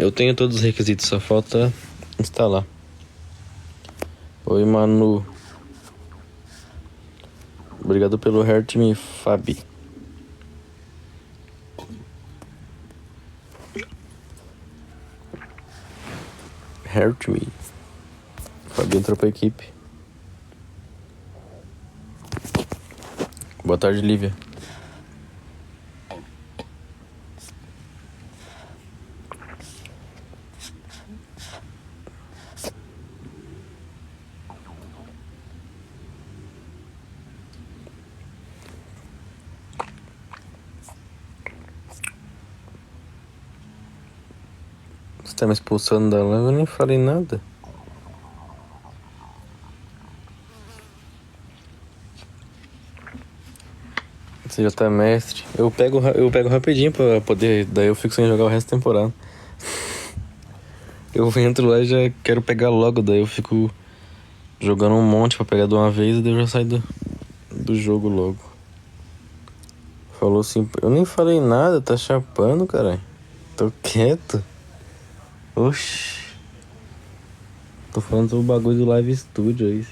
Eu tenho todos os requisitos, só falta instalar. Oi, Manu. Obrigado pelo Hurt Me, Fabi. Hurt Me. Fabi entrou pra equipe. Boa tarde, Lívia. Você tá me expulsando da live? Eu nem falei nada. Você já tá mestre. Eu pego rapidinho pra poder. Daí eu fico sem jogar o resto da temporada. Eu entro lá e já quero pegar logo. Daí eu fico jogando um monte pra pegar de uma vez. E daí eu já saio do jogo logo. Falou assim. Eu nem falei nada, tá chapando, caralho. Tô quieto. Oxi. Tô falando sobre o bagulho do Live Studio aí.